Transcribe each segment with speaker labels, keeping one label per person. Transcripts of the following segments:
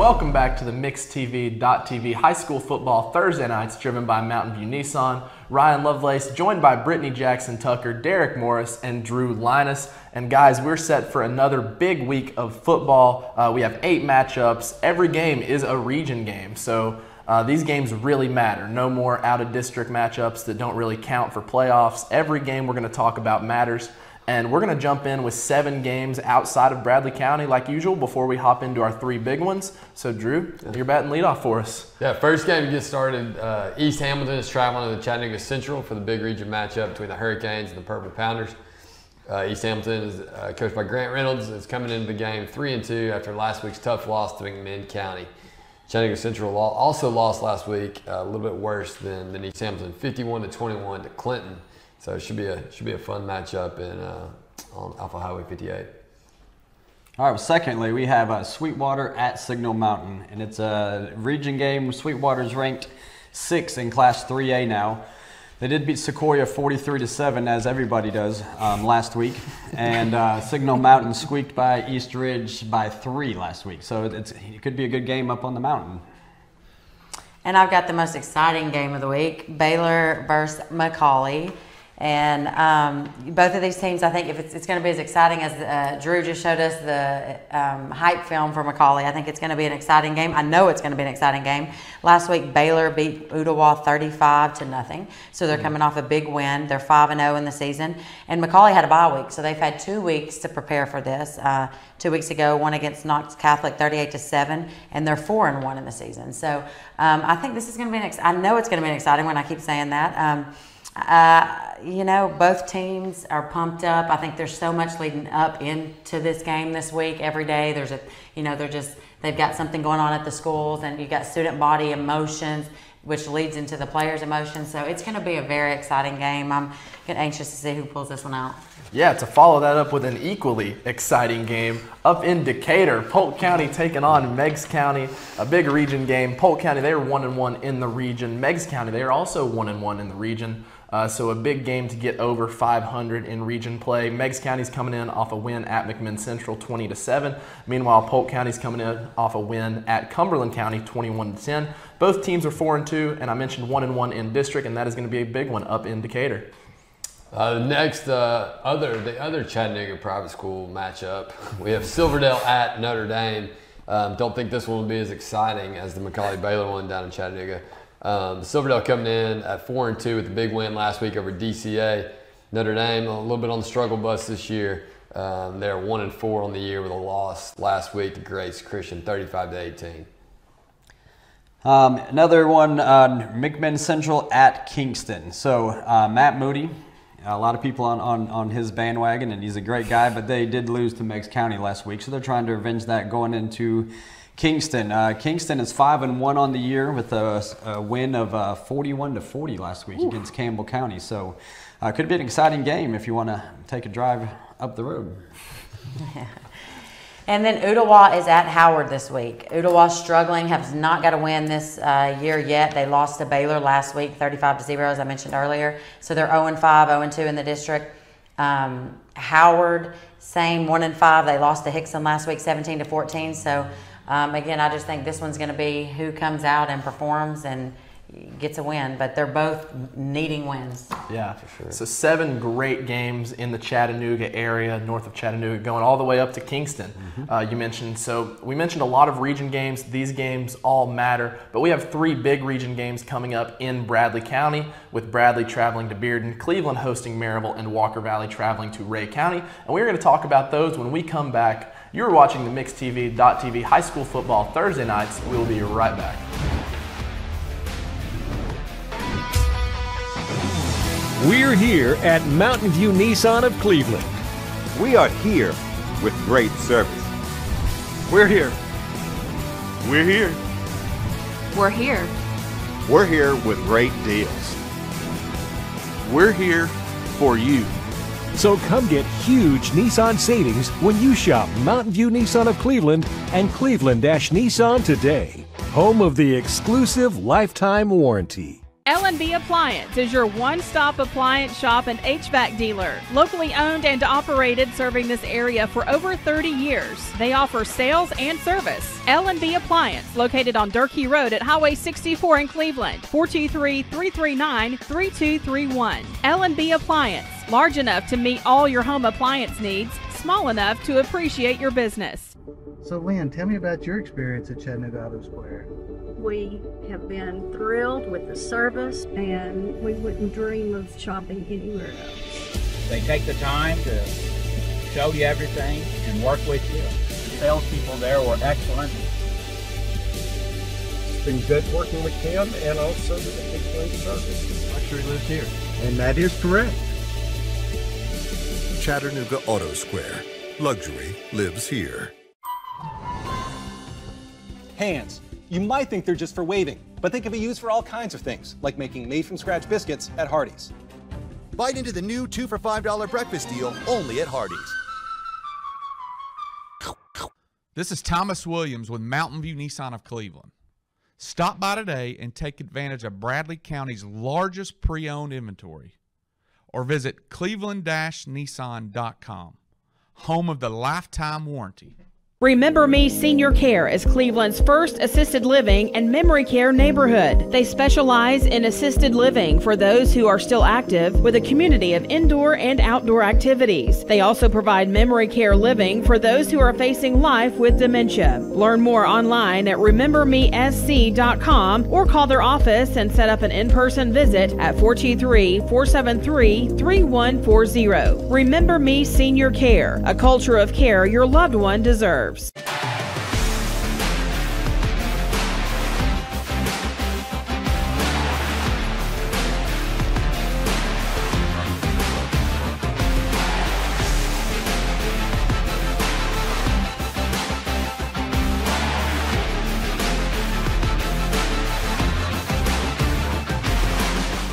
Speaker 1: Welcome back to the MixedTV.tv High School Football Thursday nights driven by Mountain View Nissan. Ryan Lovelace joined by Brittany Jackson Tucker, Derek Morris, and Drew Linus. And guys, we're set for another big week of football. We have 8 matchups. Every game is a region game, so these games really matter. No more out-of-district matchups that don't really count for playoffs. Every game we're going to talk about matters. And we're going to jump in with 7 games outside of Bradley County like usual before we hop into our 3 big ones. So, Drew, you're batting leadoff for us.
Speaker 2: Yeah, first game to get started. East Hamilton is traveling to Chattanooga Central for the big region matchup between the Hurricanes and the Purple Pounders. East Hamilton is coached by Grant Reynolds. Is coming into the game 3-2 after last week's tough loss to McMinn County. Chattanooga Central also lost last week, a little bit worse than East Hamilton, 51-21 to Clinton. So it should be a fun matchup on Alpha Highway 58.
Speaker 3: All right. Well, secondly, we have Sweetwater at Signal Mountain, and it's a region game. Sweetwater's ranked 6th in Class 3A now. They did beat Sequoia 43-7, as everybody does, last week, and Signal Mountain squeaked by East Ridge by 3 last week. So it could be a good game up on the mountain.
Speaker 4: And I've got the most exciting game of the week: Baylor versus McCallie. And both of these teams, I think, if it's going to be as exciting as Drew just showed us the hype film for McCallie, I think it's going to be an exciting game. I know it's going to be an exciting game. Last week, Baylor beat Ooltewah 35-0, so they're coming off a big win. They're 5-0 in the season, and McCallie had a bye week, so they've had 2 weeks to prepare for this. 2 weeks ago, one against Knox Catholic 38-7, and they're 4-1 in the season. So I think this is going to be I know it's going to be an exciting one. I keep saying that. You know, both teams are pumped up. I think there's so much leading up into this game this week. Every day there's they've got something going on at the schools, and you've got student body emotions, which leads into the players' emotions. So it's going to be a very exciting game. I'm anxious to see who pulls this one out.
Speaker 1: Yeah, to follow that up with an equally exciting game up in Decatur, Polk County taking on Meigs County, a big region game. Polk County, they are 1-1 in the region. Meigs County, they are also 1-1 in the region. So a big game to get over 500 in region play. Meigs County's coming in off a win at McMinn Central 20-7. Meanwhile, Polk County's coming in off a win at Cumberland County 21-10. Both teams are 4-2, and I mentioned 1-1 in district, and that is going to be a big one up in Decatur.
Speaker 2: Next, the other Chattanooga private school matchup, we have Silverdale at Notre Dame. Don't think this one will be as exciting as the McCallie-Baylor one down in Chattanooga. Silverdale coming in at 4-2 with a big win last week over DCA. Notre Dame a little bit on the struggle bus this year. They're 1-4 on the year with a loss last week to Grace Christian, 35-18.
Speaker 3: Another one, McMinn Central at Kingston. So Matt Moody, a lot of people on his bandwagon, and he's a great guy, but they did lose to Meigs County last week, so they're trying to avenge that going into Kingston. Kingston is 5-1 on the year with a win of 41-40 last week against Campbell County. So could be an exciting game if you want to take a drive up the road.
Speaker 4: Yeah. And then Ooltewah is at Howard this week. Ooltewah struggling, has not got a win this year yet. They lost to Baylor last week, 35-0, as I mentioned earlier. So they're 0-5, 0-2 in the district. Howard, same 1-5. They lost to Hickson last week, 17-14. So again, I just think this one's going to be who comes out and performs and gets a win, but they're both needing wins.
Speaker 1: Yeah, for sure. So 7 great games in the Chattanooga area, north of Chattanooga, going all the way up to Kingston. We mentioned a lot of region games. These games all matter, but we have 3 big region games coming up in Bradley County, with Bradley traveling to Bearden, Cleveland hosting Maryville, and Walker Valley traveling to Ray County. And we're going to talk about those when we come back. You're watching the MixedTV.tv High School Football Thursday nights. We'll be right back.
Speaker 5: We're here at Mountain View Nissan of Cleveland.
Speaker 6: We are here with great service.
Speaker 7: We're here. We're here.
Speaker 8: We're here.
Speaker 6: We're here with great deals.
Speaker 7: We're here for you.
Speaker 5: So come get huge Nissan savings when you shop Mountain View Nissan of Cleveland and Cleveland-Nissan today, home of the exclusive lifetime warranty.
Speaker 9: L&B Appliance is your one-stop appliance shop and HVAC dealer. Locally owned and operated, serving this area for over 30 years. They offer sales and service. L&B Appliance, located on Durkee Road at Highway 64 in Cleveland, 423-339-3231. L&B Appliance, large enough to meet all your home appliance needs, small enough to appreciate your business.
Speaker 10: So Lynn, tell me about your experience at Chattanooga Auto Square.
Speaker 11: We have been thrilled with the service, and we wouldn't dream of shopping anywhere else.
Speaker 12: They take the time to show you everything and work with you. The salespeople there were excellent.
Speaker 13: It's been good working with Tim and also with the people in service.
Speaker 14: Luxury lives here.
Speaker 13: And that is correct.
Speaker 15: Chattanooga Auto Square. Luxury lives here.
Speaker 16: Hands. You might think they're just for waving, but they can be used for all kinds of things, like making made-from-scratch biscuits at Hardee's.
Speaker 17: Bite into the new 2 for $5 breakfast deal only at Hardee's.
Speaker 18: This is Thomas Williams with Mountain View Nissan of Cleveland. Stop by today and take advantage of Bradley County's largest pre-owned inventory, or visit cleveland-nissan.com, home of the lifetime warranty.
Speaker 9: Remember Me Senior Care is Cleveland's first assisted living and memory care neighborhood. They specialize in assisted living for those who are still active, with a community of indoor and outdoor activities. They also provide memory care living for those who are facing life with dementia. Learn more online at remembermesc.com or call their office and set up an in-person visit at 423-473-3140. Remember Me Senior Care, a culture of care your loved one deserves.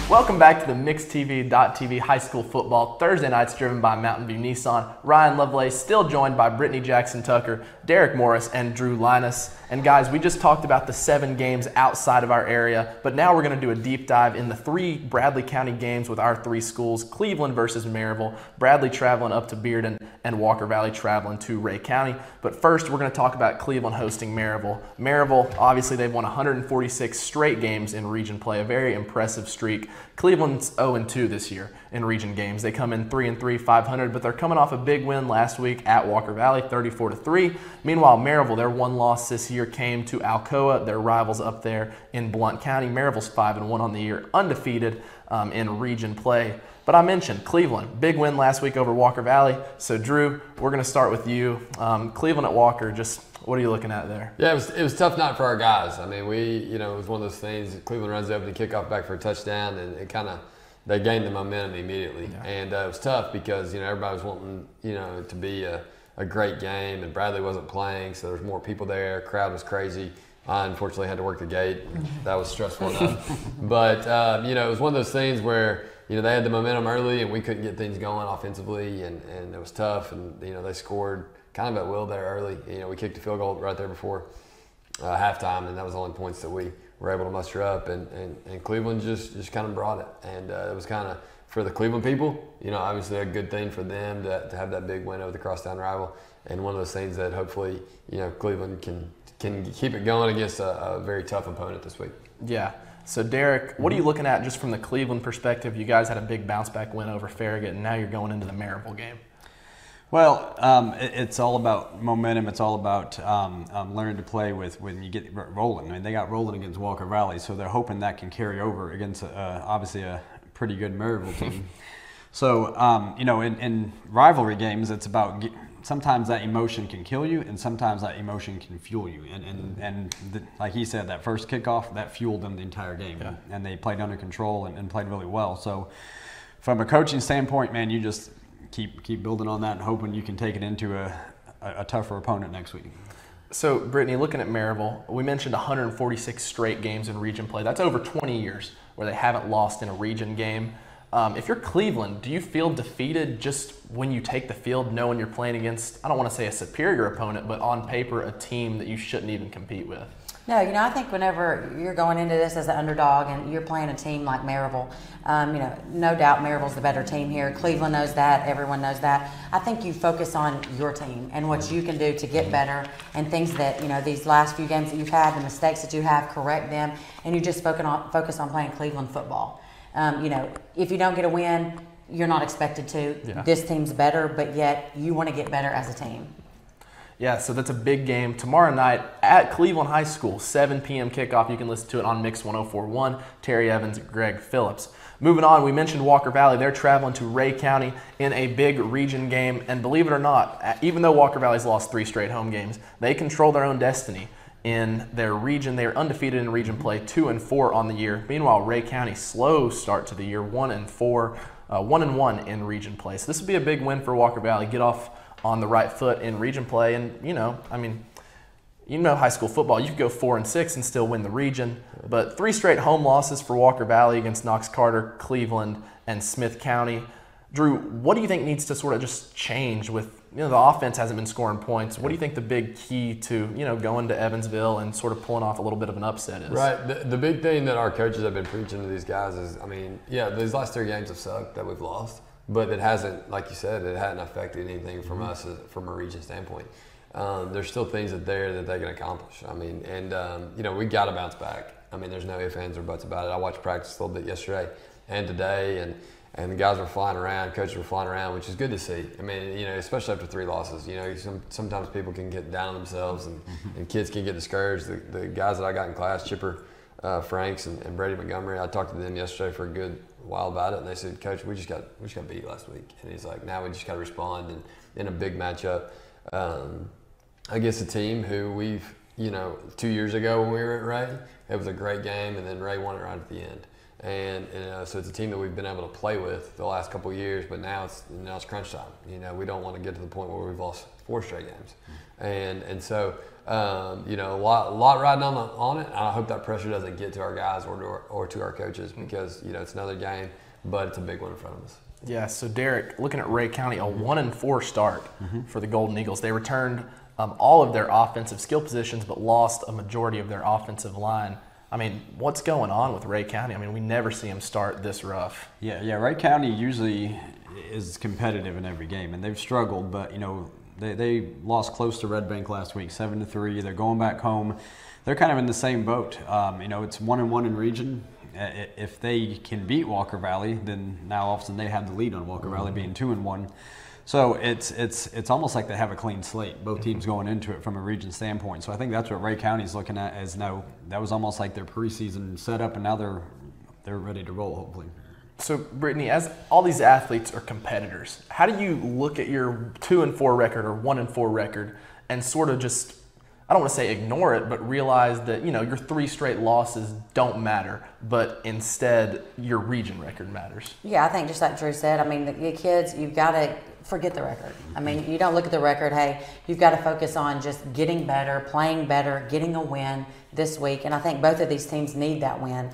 Speaker 1: Welcome back to the MixedTV.tv High School Football Thursday nights, driven by Mountain View Nissan. Ryan Lovelace still joined by Brittany Jackson Tucker, Derek Morris, and Drew Linus. And guys, we just talked about the 7 games outside of our area, but now we're going to do a deep dive in the 3 Bradley County games with our 3 schools: Cleveland versus Maryville, Bradley traveling up to Bearden, and Walker Valley traveling to Ray County. But first, we're going to talk about Cleveland hosting Maryville. Maryville, obviously, they've won 146 straight games in region play, a very impressive streak. Cleveland's 0-2 this year in region games. They come in 3-3, 500, but they're coming off a big win last week at Walker Valley, 34-3. Meanwhile, Maryville, their one loss this year came to Alcoa, their rivals up there in Blount County. Maryville's 5-1 on the year, undefeated in region play. But I mentioned Cleveland, big win last week over Walker Valley. So Drew, we're going to start with you. Cleveland at Walker, just what are you looking at there?
Speaker 2: Yeah, it was a tough night for our guys. I mean, it was one of those things. Cleveland runs up and kickoff back for a touchdown, and it kind of they gained the momentum immediately. Yeah. And it was tough because everybody was wanting to be a great game, and Bradley wasn't playing, so there was more people there. Crowd was crazy. I unfortunately had to work the gate. That was stressful enough. But it was one of those things where they had the momentum early, and we couldn't get things going offensively, and it was tough. And they scored kind of at will there early. We kicked a field goal right there before halftime, and that was the only points that we were able to muster up. And Cleveland just kind of brought it, and it was kind of for the Cleveland people. Obviously a good thing for them to have that big win over the crosstown rival, and one of those things that hopefully Cleveland can keep it going against a very tough opponent this week.
Speaker 1: Yeah. So Derek, what are you looking at just from the Cleveland perspective? You guys had a big bounce back win over Farragut, and now you're going into the Maryville game.
Speaker 3: Well, it's all about momentum. It's all about learning to play with when you get rolling. I mean, they got rolling against Walker Valley, so they're hoping that can carry over against obviously a pretty good Maryville team. So, in rivalry games, it's about sometimes that emotion can kill you, and sometimes that emotion can fuel you. And like he said, that first kickoff, that fueled them the entire game. Yeah. And they played under control and played really well. So, from a coaching standpoint, man, you just keep building on that and hoping you can take it into a tougher opponent next week.
Speaker 1: So, Brittany, looking at Maryville, we mentioned 146 straight games in region play. That's over 20 years where they haven't lost in a region game. If you're Cleveland, do you feel defeated just when you take the field knowing you're playing against, I don't want to say a superior opponent, but on paper a team that you shouldn't even compete with?
Speaker 4: No, I think whenever you're going into this as an underdog and you're playing a team like Maryville, no doubt Maryville's the better team here. Cleveland knows that. Everyone knows that. I think you focus on your team and what you can do to get better and things that, these last few games that you've had, the mistakes that you have, correct them, and you just focus on playing Cleveland football. If you don't get a win, you're not expected to.
Speaker 1: Yeah.
Speaker 4: This team's better, but yet you want to get better as a team.
Speaker 1: Yeah, so that's a big game tomorrow night at Cleveland High School, 7 p.m. kickoff. You can listen to it on Mix 104.1. Terry Evans, Greg Phillips. Moving on, we mentioned Walker Valley. They're traveling to Ray County in a big region game. And believe it or not, even though Walker Valley's lost 3 straight home games, they control their own destiny in their region. They are undefeated in region play, 2-4 on the year. Meanwhile, Ray County, slow start to the year, 1-4, 1-1 in region play. So this would be a big win for Walker Valley. Get off on the right foot in region play, and high school football, you could go 4-6 and still win the region, but 3 straight home losses for Walker Valley against Knox Carter, Cleveland, and Smith County. Drew, what do you think needs to sort of just change with, the offense hasn't been scoring points. What do you think the big key to, going to Evansville and sort of pulling off a little bit of an upset is?
Speaker 2: Right. The big thing that our coaches have been preaching to these guys is, these last 3 games have sucked that we've lost. But it hasn't, like you said, it hadn't affected anything from us from a region standpoint. There's still things that they can accomplish. We got to bounce back. There's no ifs, ands, or buts about it. I watched practice a little bit yesterday and today, and the guys were flying around, coaches were flying around, which is good to see. Especially after 3 losses. Sometimes people can get down on themselves and kids can get discouraged. The guys that I got in class, Chipper Franks and Brady Montgomery, I talked to them yesterday for a good while about it, and they said, Coach, we just got beat last week. And he's like, now we just got to respond. And in a big matchup against a team who we've, 2 years ago when we were at Ray, it was a great game, and then Ray won it right at the end. And so it's a team that we've been able to play with the last couple of years, but now it's crunch time. We don't want to get to the point where we've lost 4 straight games. And so a lot riding on it. I hope that pressure doesn't get to our guys or to our coaches, because it's another game, but it's a big one in front of us.
Speaker 1: Yeah. So Derek, looking at Ray County, a 1-4 start for the Golden Eagles. They returned all of their offensive skill positions, but lost a majority of their offensive line. What's going on with Ray County? We never see them start this rough.
Speaker 3: Yeah. Ray County usually is competitive in every game, and they've struggled, but They lost close to Red Bank last week, 7-3. They're going back home. They're kind of in the same boat. It's 1-1 in region. If they can beat Walker Valley, then now all of a sudden they have the lead on Walker Valley being 2-1. So it's almost like they have a clean slate. Both teams going into it from a region standpoint. So I think that's what Ray County's looking at as now. That was almost like their preseason setup, and now they're ready to roll, hopefully.
Speaker 1: So, Brittany, as all these athletes are competitors, how do you look at your 2-4 record or 1-4 record and sort of just, I don't want to say ignore it, but realize that, your 3 straight losses don't matter, but instead your region record matters? Yeah,
Speaker 4: I think just like Drew said, the kids, you've got to forget the record. You don't look at the record. Hey, you've got to focus on just getting better, playing better, getting a win this week. And I think both of these teams need that win.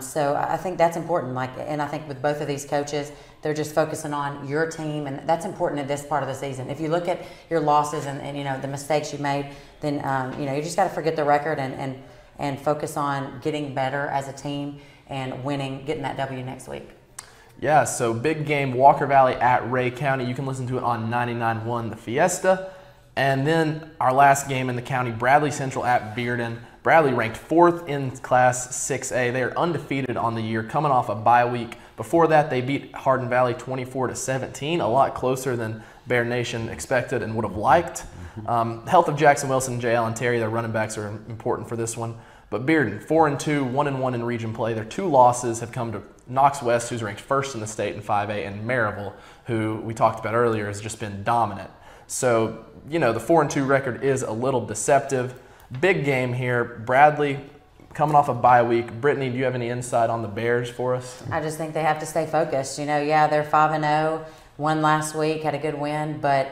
Speaker 4: So I think that's important. And I think with both of these coaches, they're just focusing on your team, and that's important in this part of the season. If you look at your losses and the mistakes you made, then you just got to forget the record and focus on getting better as a team and winning, getting that W next week.
Speaker 1: Yeah, so big game, Walker Valley at Ray County. You can listen to it on 99.1 The Fiesta. And then our last game in the county, Bradley Central at Bearden. Bradley ranked 4th in Class 6A. They are undefeated on the year, coming off a bye week. Before that, they beat Hardin Valley 24-17, a lot closer than Bear Nation expected and would have liked. Health of Jackson Wilson, J. Allen Terry, their running backs are important for this one. But Bearden, 4-2, 1-1 in region play. Their 2 losses have come to Knox West, who's ranked 1st in the state in 5A, and Maryville, who we talked about earlier, has just been dominant. So, the 4-2 record is a little deceptive. Big game here. Bradley coming off a bye week. Brittany, do you have any insight on the Bears for us?
Speaker 4: I just think they have to stay focused. They're 5-0, won last week, had a good win, but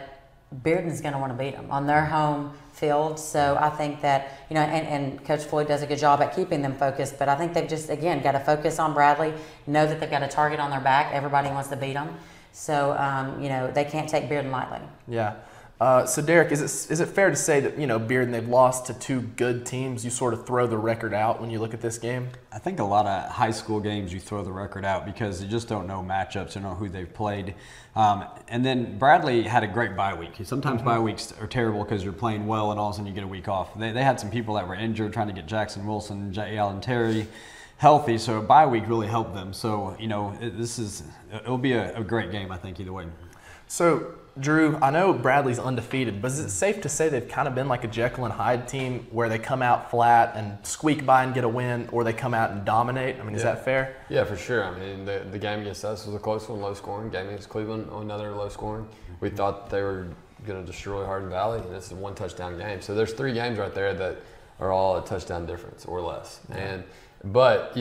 Speaker 4: Bearden's going to want to beat them on their home field. So I think that, and Coach Floyd does a good job at keeping them focused, but I think they've just, again, got to focus on Bradley, know that they've got a target on their back. Everybody wants to beat them. So, they can't take Bearden lightly.
Speaker 1: Yeah. So Derek, is it fair to say that, Bearden, they've lost to two good teams? You sort of throw the record out when you look at this game?
Speaker 3: I think a lot of high school games you throw the record out because you just don't know matchups, you know who they've played. And then Bradley had a great bye week. Sometimes bye weeks are terrible because you're playing well and all of a sudden you get a week off. They had some people that were injured trying to get Jackson Wilson, J. Allen Terry healthy, so a bye week really helped them. So, it'll be a great game, I think, either way.
Speaker 1: So, Drew, I know Bradley's undefeated, but is it safe to say they've kind of been like a Jekyll and Hyde team where they come out flat and squeak by and get a win, or they come out and dominate? I mean, is that fair?
Speaker 2: Yeah, for sure. I mean, the game against us was a close one, low scoring. Game against Cleveland, another low scoring. We thought they were going to destroy Hardin Valley, and it's a one touchdown game. So there's 3 games right there that are all a touchdown difference or less.
Speaker 1: Yeah.
Speaker 2: But I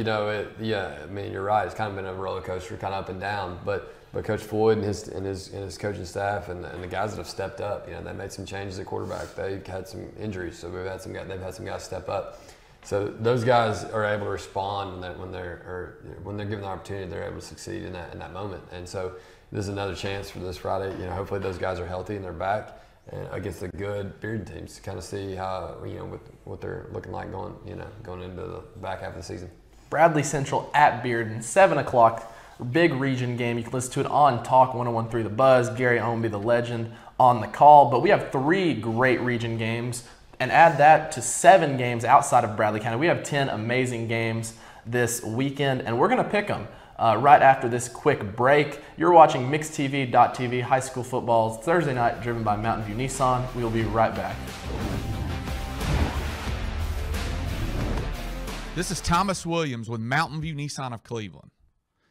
Speaker 2: mean, you're right. It's kind of been a roller coaster, kind of up and down. But Coach Floyd and his coaching staff and the guys that have stepped up, they made some changes at quarterback. They had some injuries, so they've had some guys step up. So those guys are able to respond when they're given the opportunity, they're able to succeed in that moment. And so this is another chance for this Friday. Hopefully those guys are healthy and they're back against the good Bearden teams to kind of see how what they're looking like going into the back half of the season.
Speaker 1: Bradley Central at Bearden, 7 o'clock. Big region game. You can listen to it on Talk 101.3 The Buzz. Gary Ownby, the legend, on the call. But we have 3 great region games, and add that to 7 games outside of Bradley County. We have 10 amazing games this weekend, and we're going to pick them right after this quick break. You're watching MixedTV.tv High School Football Thursday night, driven by Mountain View Nissan. We'll be right back.
Speaker 18: This is Thomas Williams with Mountain View Nissan of Cleveland.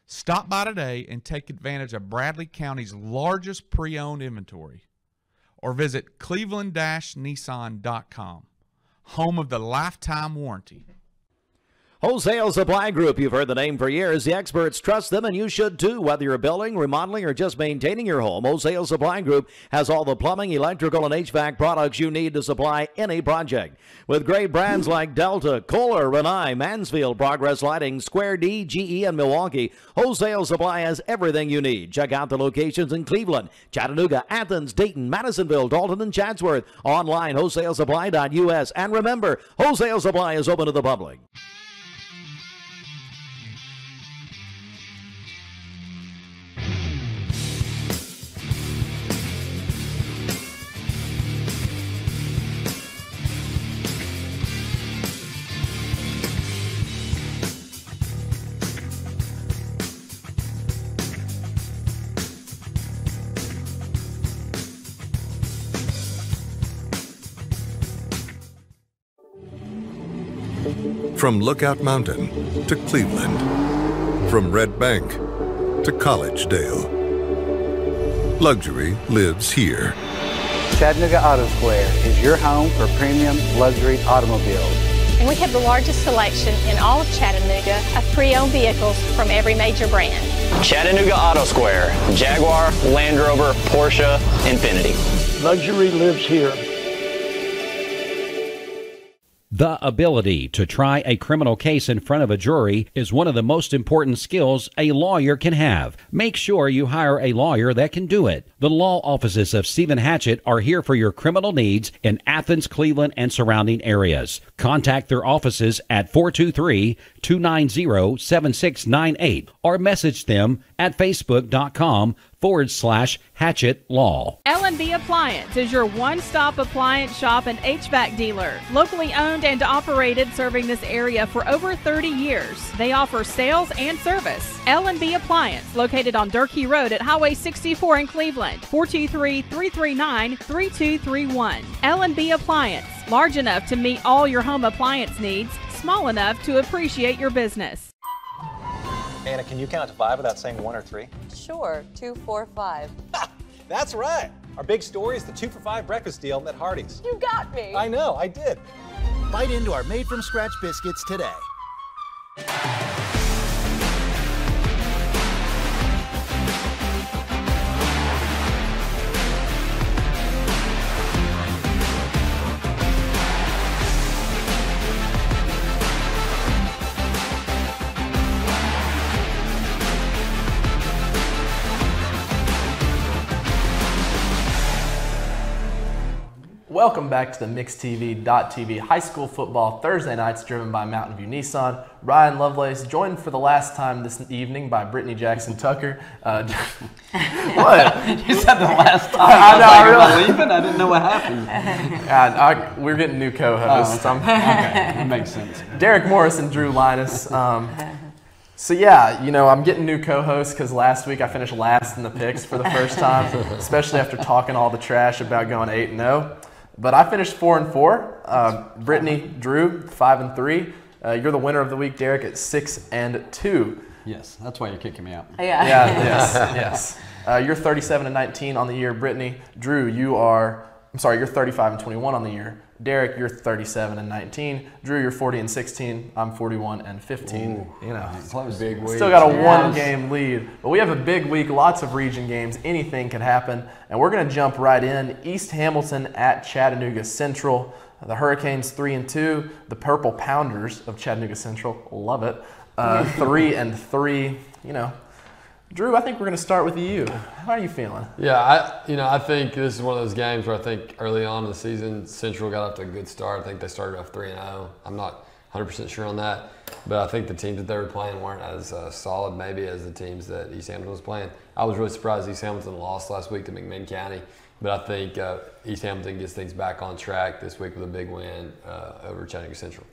Speaker 18: Stop by today and take advantage of Bradley County's largest pre-owned inventory, or visit cleveland-nissan.com, home of the lifetime warranty.
Speaker 14: Wholesale Supply Group, you've heard the name for years. The experts trust them, and you should too. Whether you're building, remodeling, or just maintaining your home, Wholesale Supply Group has all the plumbing, electrical, and HVAC products you need to supply any project. With great brands like Delta, Kohler, Rinnai, Mansfield, Progress Lighting, Square D, GE, and Milwaukee, Wholesale Supply has everything you need. Check out the locations in Cleveland, Chattanooga, Athens, Dayton, Madisonville, Dalton, and Chatsworth. Online, wholesalesupply.us. And remember, Wholesale Supply is open to the public.
Speaker 15: From Lookout Mountain to Cleveland, from Red Bank to Collegedale, luxury lives here.
Speaker 19: Chattanooga Auto Square is your home for premium luxury automobiles.
Speaker 20: And we have the largest selection in all of Chattanooga of pre-owned vehicles from every major brand.
Speaker 21: Chattanooga Auto Square, Jaguar, Land Rover, Porsche, Infiniti.
Speaker 13: Luxury lives here.
Speaker 22: The ability to try a criminal case in front of a jury is one of the most important skills a lawyer can have. Make sure you hire a lawyer that can do it. The law offices of Stephen Hatchett are here for your criminal needs in Athens, Cleveland, and surrounding areas. Contact their offices at 423-290-7698 or message them at facebook.com/Hatchett Law.
Speaker 9: L&B Appliance is your one-stop appliance shop and HVAC dealer. Locally owned and operated, serving this area for over 30 years. They offer sales and service. L&B Appliance, located on Durkee Road at Highway 64 in Cleveland. 423-339-3231. L&B Appliance, large enough to meet all your home appliance needs, small enough to appreciate your business.
Speaker 16: Anna, can you count to 5 without saying 1 or 3?
Speaker 23: Sure, 2, 4, 5.
Speaker 16: That's right. Our big story is the 2 for $5 breakfast deal at Hardee's.
Speaker 23: You got me.
Speaker 16: I know, I did.
Speaker 17: Bite into our made-from-scratch biscuits today.
Speaker 1: Welcome back to the MixTV.tv High School Football Thursday nights driven by Mountain View Nissan. Ryan Lovelace joined for the last time this evening by Brittany Jackson Tucker. What?
Speaker 3: You said the last time.
Speaker 1: I know.
Speaker 3: I was leaving. I didn't know what happened.
Speaker 1: We're getting new co-hosts.
Speaker 3: Okay, that makes sense.
Speaker 1: Derek Morris and Drew Linus. So yeah, I'm getting new co-hosts because last week I finished last in the picks for the first time, especially after talking all the trash about going 8-0. But I finished 4-4. Brittany, Drew, 5-3. You're the winner of the week, Derek, at 6-2.
Speaker 3: Yes, that's why you're kicking me out.
Speaker 1: Yeah. Yes. You're 37-19 on the year, Brittany. Drew, you're 35-21 on the year. Derek, you're 37-19. Drew, you're 40-16. I'm 41-15.
Speaker 2: Close. Big week.
Speaker 1: Still got a one-game lead. But we have a big week, lots of region games. Anything can happen. And we're going to jump right in. East Hamilton at Chattanooga Central. The Hurricanes 3-2. The Purple Pounders of Chattanooga Central, love it, 3-3. Drew, I think we're going to start with you. How are you feeling?
Speaker 2: Yeah, I think this is one of those games where I think early on in the season, Central got off to a good start. I think they started off 3-0. I'm not 100% sure on that, but I think the teams that they were playing weren't as solid maybe as the teams that East Hamilton was playing. I was really surprised East Hamilton lost last week to McMinn County, but I think East Hamilton gets things back on track this week with a big win over Chattanooga Central.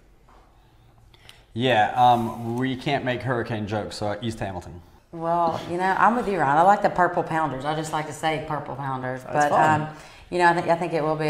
Speaker 3: Yeah, we can't make hurricane jokes, so East Hamilton.
Speaker 4: Well, I'm with you, Ryan. I like the Purple Pounders. I just like to say Purple Pounders.
Speaker 1: That's
Speaker 4: but
Speaker 1: fun.
Speaker 4: I think it will be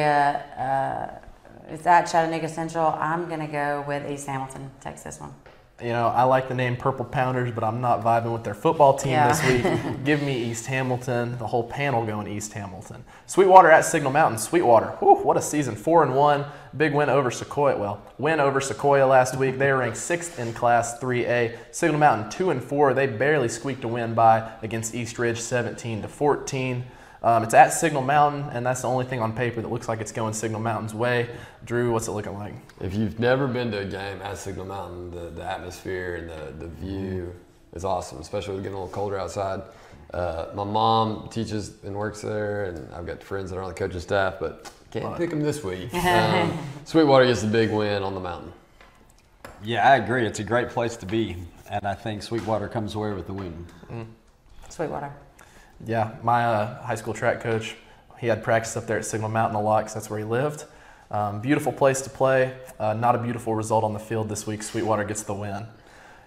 Speaker 4: it's at Chattanooga Central. I'm gonna go with East Hamilton. Takes this one.
Speaker 1: I like the name Purple Pounders, but I'm not vibing with their football team this week. Give me East Hamilton. The whole panel going East Hamilton. Sweetwater at Signal Mountain. Sweetwater, what a season. 4-1. Big win over Sequoia. Well, win over Sequoia last week. They were ranked 6th in Class 3A. Signal Mountain 2-4. They barely squeaked a win by against East Ridge 17-14. It's at Signal Mountain, and that's the only thing on paper that looks like it's going Signal Mountain's way. Drew, what's it looking like?
Speaker 2: If you've never been to a game at Signal Mountain, the atmosphere and the view is awesome, especially with getting a little colder outside. My mom teaches and works there, and I've got friends that are on the coaching staff, but can't pick them this week. Sweetwater gets the big win on the mountain.
Speaker 3: Yeah, I agree. It's a great place to be, and I think Sweetwater comes away with the win.
Speaker 4: Sweetwater.
Speaker 1: Yeah, my high school track coach, he had practice up there at Signal Mountain a lot because that's where he lived. Beautiful place to play. Not a beautiful result on the field this week. Sweetwater gets the win.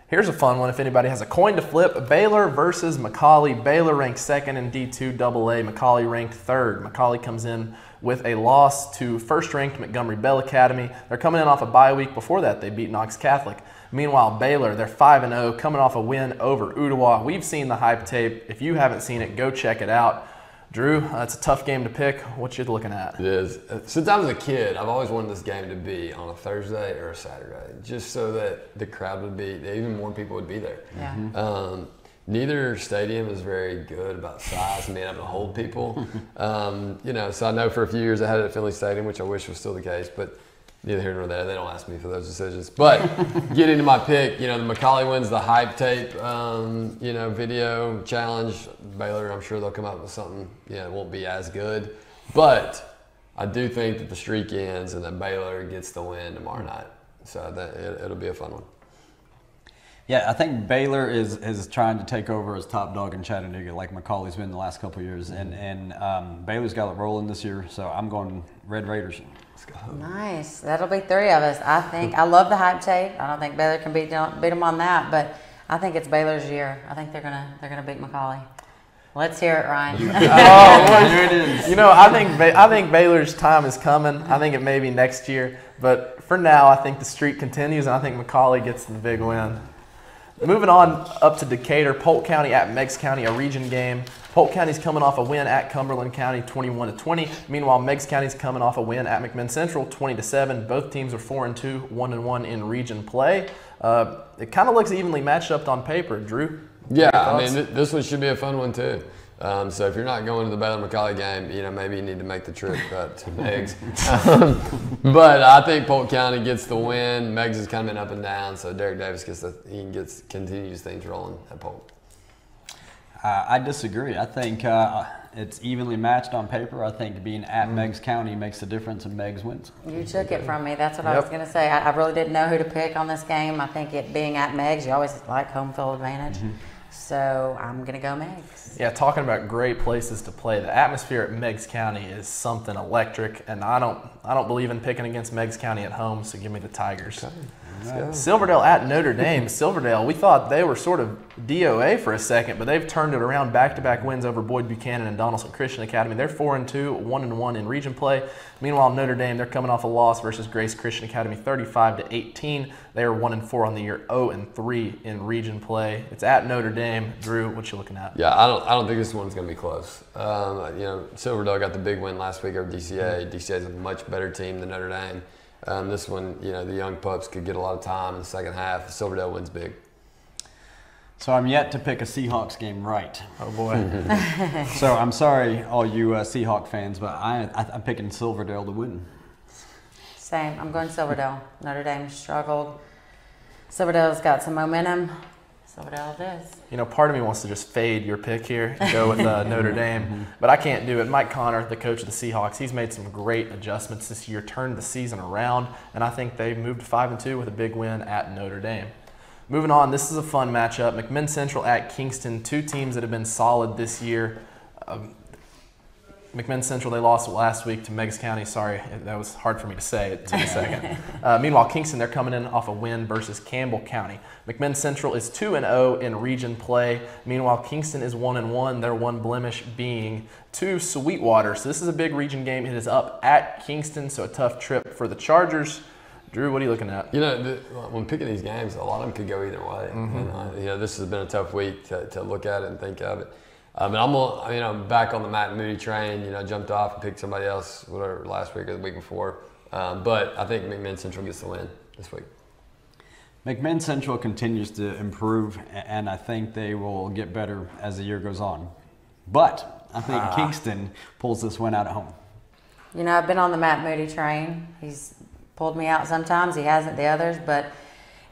Speaker 1: Here's a fun one if anybody has a coin to flip. Baylor versus McCallie. Baylor ranked 2nd in D2 AA. McCallie ranked 3rd. McCallie comes in with a loss to first-ranked Montgomery Bell Academy. They're coming in off a bye week. Before that, they beat Knox Catholic. Meanwhile, Baylor, they're 5-0, coming off a win over Ooltewah. We've seen the hype tape. If you haven't seen it, go check it out. Drew, it's a tough game to pick. What you looking at?
Speaker 2: It is. Since I was a kid, I've always wanted this game to be on a Thursday or a Saturday, just so that the crowd would be, even more people would be there.
Speaker 4: Yeah.
Speaker 2: Neither stadium is very good about size and being able to hold people. So I know for a few years I had it at Finley Stadium, which I wish was still the case, but neither here nor there. They don't ask me for those decisions. But getting to my pick, the McCallie wins the hype tape, video challenge. Baylor, I'm sure they'll come up with something. It won't be as good. But I do think that the streak ends and that Baylor gets the win tomorrow night. So it'll be a fun one.
Speaker 3: Yeah, I think Baylor is trying to take over as top dog in Chattanooga like McCallie's been the last couple of years. And Baylor's got it rolling this year, so I'm going Red Raiders.
Speaker 4: Nice. That'll be 3 of us. I think I love the hype tape. I don't think Baylor can beat them on that, but I think it's Baylor's year. I think they're gonna beat McCallie. Let's hear it, Ryan.
Speaker 3: Here it is.
Speaker 1: I think Baylor's time is coming. I think it may be next year, but for now, I think the streak continues, and I think McCallie gets the big win. Moving on up to Decatur, Polk County at Meigs County, a region game. Polk County's coming off a win at Cumberland County, 21-20. Meanwhile, Meigs County's coming off a win at McMinn Central, 20-7. Both teams are 4-2, 1-1 in region play. It kind of looks evenly matched up on paper. Drew?
Speaker 2: Yeah, I mean, this one should be a fun one too. So if you're not going to the Baylor McCallie game, maybe you need to make the trip to Meigs. But I think Polk County gets the win. Meigs has kind of been up and down, so Derek Davis continues things rolling at Polk.
Speaker 3: I disagree. I think it's evenly matched on paper. I think being at Meigs County makes a difference in Meigs wins.
Speaker 4: You took it from me. That's what I was going to say. I really didn't know who to pick on this game. I think it being at Meigs, you always like home field advantage. So I'm going to go Meigs.
Speaker 1: Yeah, talking about great places to play, the atmosphere at Meigs County is something electric, and I don't believe in picking against Meigs County at home, so give me the Tigers. Silverdale at Notre Dame. Silverdale, we thought they were sort of DOA for a second, but they've turned it around. Back-to-back wins over Boyd Buchanan and Donaldson Christian Academy. They're 4-2, 1-1 in region play. Meanwhile, Notre Dame, they're coming off a loss versus Grace Christian Academy, 35-18. They are 1-4 on the year, 0-3 in region play. It's at Notre Dame. Drew, what you looking at?
Speaker 2: Yeah, I don't think this one's going to be close. Silverdale got the big win last week over DCA. DCA is a much better team than Notre Dame. This one, the young pups could get a lot of time in the second half. Silverdale wins big.
Speaker 3: So I'm yet to pick a Seahawks game right.
Speaker 1: Oh, boy.
Speaker 3: So I'm sorry, all you Seahawk fans, but I'm picking Silverdale to win.
Speaker 4: Same. I'm going Silverdale. Notre Dame struggled. Silverdale's got some momentum. Silverdale it is.
Speaker 1: Part of me wants to just fade your pick here and go with Notre Dame, but I can't do it. Mike Connor, the coach of the Seahawks, he's made some great adjustments this year, turned the season around, and I think they moved to 5-2 with a big win at Notre Dame. Moving on, this is a fun matchup. McMinn Central at Kingston, two teams that have been solid this year. McMinn Central, they lost last week to Meigs County. Sorry, that was hard for me to say. It took a second. Meanwhile, Kingston, they're coming in off a win versus Campbell County. McMinn Central is 2-0 in region play. Meanwhile, Kingston is 1-1. Their one blemish being to Sweetwater. So this is a big region game. It is up at Kingston, so a tough trip for the Chargers. Drew, what are you looking at?
Speaker 2: When picking these games, a lot of them could go either way. And, this has been a tough week to look at it and think of it. And I'm back on the Matt Moody train. Jumped off and picked somebody else, whatever, last week or the week before. But I think McMinn Central gets the win this week.
Speaker 3: McMinn Central continues to improve, and I think they will get better as the year goes on. But I think Kingston pulls this win out at home.
Speaker 4: I've been on the Matt Moody train. He's pulled me out sometimes. He hasn't the others, but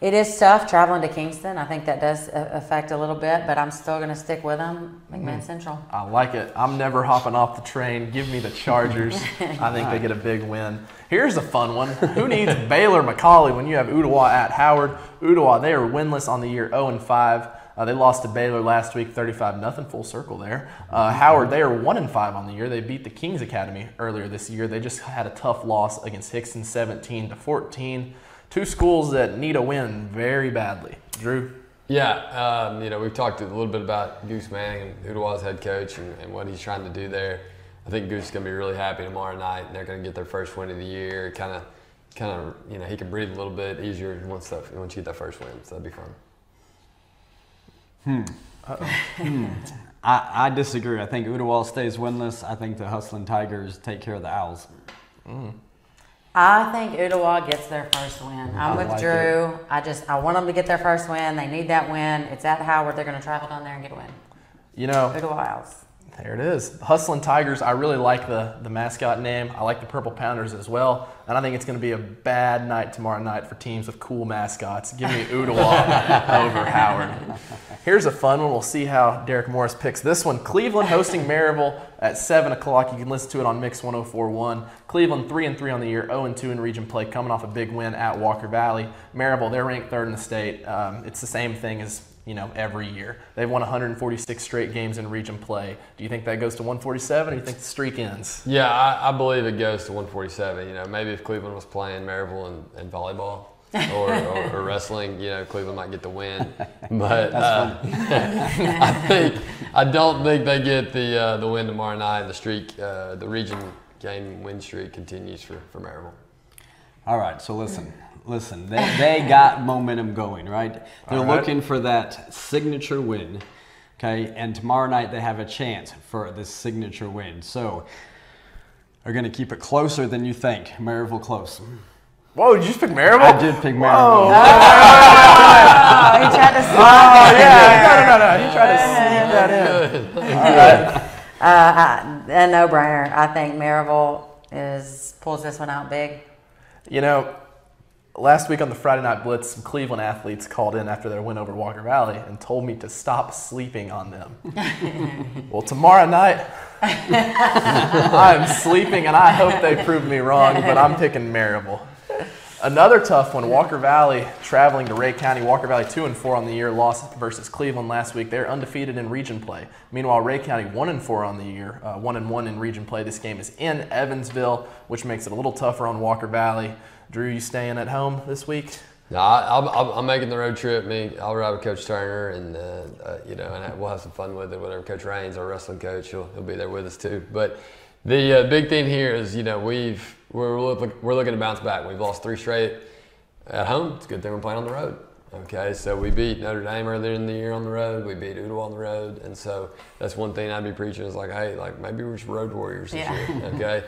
Speaker 4: it is tough traveling to Kingston. I think that does affect a little bit, but I'm still going to stick with them. McMinn Central.
Speaker 1: I like it. I'm never hopping off the train. Give me the Chargers. I think they get a big win. Here's a fun one. Who needs Baylor McCallie when you have Ooltewah at Howard? Ooltewah, they are winless on the year, 0-5. They lost to Baylor last week, 35-0, full circle there. Howard, they are 1-5 on the year. They beat the Kings Academy earlier this year. They just had a tough loss against Hickson, 17-14. Two schools that need a win very badly. Drew?
Speaker 2: Yeah, we've talked a little bit about Goose Manning, Ooltewah's head coach, and what he's trying to do there. I think Goose is going to be really happy tomorrow night, and they're going to get their first win of the year. Kind of, he can breathe a little bit easier once you get that first win, so that'd be fun.
Speaker 3: I disagree. I think Ooltewah stays winless. I think the Hustling Tigers take care of the Owls.
Speaker 4: I think Ooltewah gets their first win. I'm with Drew. I want them to get their first win. They need that win. It's at Howard. They're going to travel down there and get a win. Ooltewah Owls.
Speaker 1: There it is. Hustlin' Tigers, I really like the mascot name. I like the Purple Pounders as well. And I think it's going to be a bad night tomorrow night for teams with cool mascots. Give me Ooltewah over Howard. Here's a fun one. We'll see how Derek Morris picks this one. Cleveland hosting Maryville at 7 o'clock. You can listen to it on Mix 104.1. Cleveland 3-3 on the year, 0-2 in region play, coming off a big win at Walker Valley. Maryville, they're ranked 3rd in the state. It's the same thing as every year. They've won 146 straight games in region play. Do you think that goes to 147, or do you think the streak ends?
Speaker 2: Yeah, I believe it goes to 147. Maybe if Cleveland was playing Maryville and volleyball or wrestling, Cleveland might get the win. But I don't think they get the win tomorrow night. The streak, the region game win streak continues for Maryville.
Speaker 3: All right, so listen, they got momentum going, right? They're looking for that signature win, okay? And tomorrow night they have a chance for this signature win. So they're going to keep it closer than you think. Maryville close.
Speaker 1: Whoa, did you just pick Maryville?
Speaker 3: I did pick Maryville.
Speaker 4: He tried to slide
Speaker 1: No. He tried to sneak that in. All right.
Speaker 4: A no-brainer. I think Maryville pulls this one out big.
Speaker 1: Last week on the Friday Night Blitz, some Cleveland athletes called in after their win over Walker Valley and told me to stop sleeping on them. Well, tomorrow night, I'm sleeping, and I hope they prove me wrong, but I'm picking Maryville. Another tough one, Walker Valley traveling to Ray County. Walker Valley 2-4 on the year, lost versus Cleveland last week. They're undefeated in region play. Meanwhile, Ray County 1-4 on the year, 1-1 in region play. This game is in Evansville, which makes it a little tougher on Walker Valley. Drew, you staying at home this week?
Speaker 2: No, I'm making the road trip. I'll ride with Coach Turner, and and we'll have some fun with it. Whatever Coach Raines, our wrestling coach, he'll be there with us too. But the big thing here is, we're looking to bounce back. We've lost 3 straight at home. It's a good thing we're playing on the road. Okay, so we beat Notre Dame earlier in the year on the road. We beat Ottawa on the road, and so that's one thing I'd be preaching is hey, maybe we're just road warriors this year. Okay,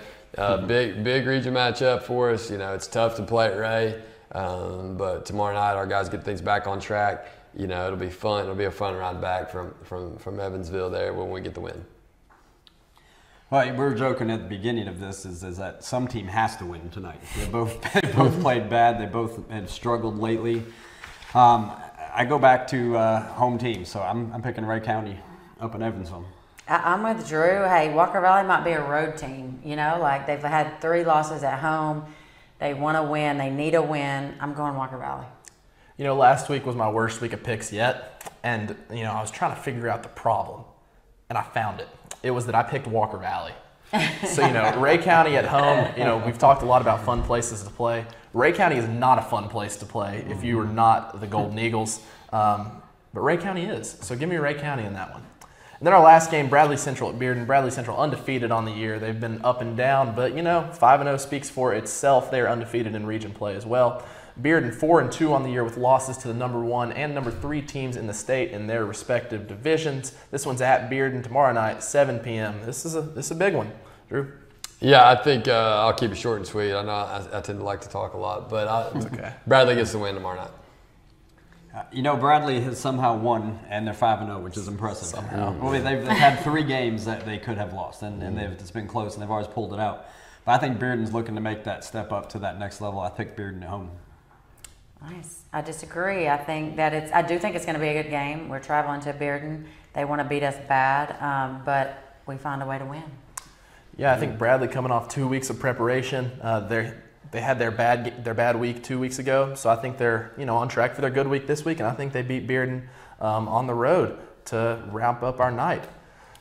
Speaker 2: big region matchup for us. It's tough to play at Ray, but tomorrow night our guys get things back on track. It'll be fun. It'll be a fun ride back from Evansville there when we get the win.
Speaker 3: Well, we were joking at the beginning of this is that some team has to win tonight. They both played bad. They both have struggled lately. I go back to home team, so I'm picking Ray County up in Evansville.
Speaker 4: I'm with Drew. Hey, Walker Valley might be a road team. They've had 3 losses at home. They want to win. They need a win. I'm going Walker Valley.
Speaker 1: Last week was my worst week of picks yet, and I was trying to figure out the problem, and I found it. It was that I picked Walker Valley. So, Ray County at home, we've talked a lot about fun places to play. Ray County is not a fun place to play if you are not the Golden Eagles, but Ray County is. So give me Ray County in that one. And then our last game, Bradley Central at Bearden. Bradley Central undefeated on the year. They've been up and down, but 5-0 speaks for itself. They're undefeated in region play as well. Bearden 4-2 on the year with losses to the number 1 and number 3 teams in the state in their respective divisions. This one's at Bearden tomorrow night, 7 p.m. This is a big one. Drew?
Speaker 2: Yeah, I think I'll keep it short and sweet. I know I tend to like to talk a lot, but
Speaker 1: okay.
Speaker 2: Bradley gets the win tomorrow night.
Speaker 3: Bradley has somehow won, and they're 5-0, which is impressive.
Speaker 1: Somehow.
Speaker 3: Well, they've had 3 games that they could have lost, and it's been close, and they've always pulled it out. But I think Bearden's looking to make that step up to that next level. I picked Bearden at home.
Speaker 4: Nice. I disagree. I do think it's going to be a good game. We're traveling to Bearden. They want to beat us bad, but we find a way to win.
Speaker 1: Yeah, I think Bradley coming off 2 weeks of preparation. They had their bad week 2 weeks ago, so I think they're on track for their good week this week, and I think they beat Bearden on the road to wrap up our night.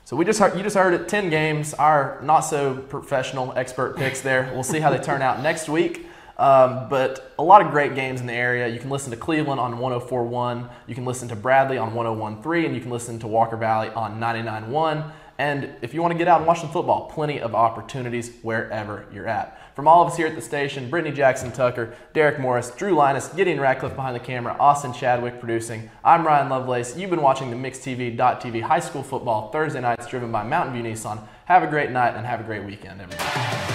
Speaker 1: So you just heard it, 10 games, our not so professional expert picks there. We'll see how they turn out next week. But a lot of great games in the area. You can listen to Cleveland on 104.1, you can listen to Bradley on 101.3, and you can listen to Walker Valley on 99.1. And if you want to get out and watch some football, plenty of opportunities wherever you're at. From all of us here at the station, Brittany Jackson Tucker, Derek Morris, Drew Linus, Gideon Ratcliffe behind the camera, Austin Chadwick producing. I'm Ryan Lovelace. You've been watching the MixTV.tv High School Football Thursday nights driven by Mountain View Nissan. Have a great night and have a great weekend, everybody.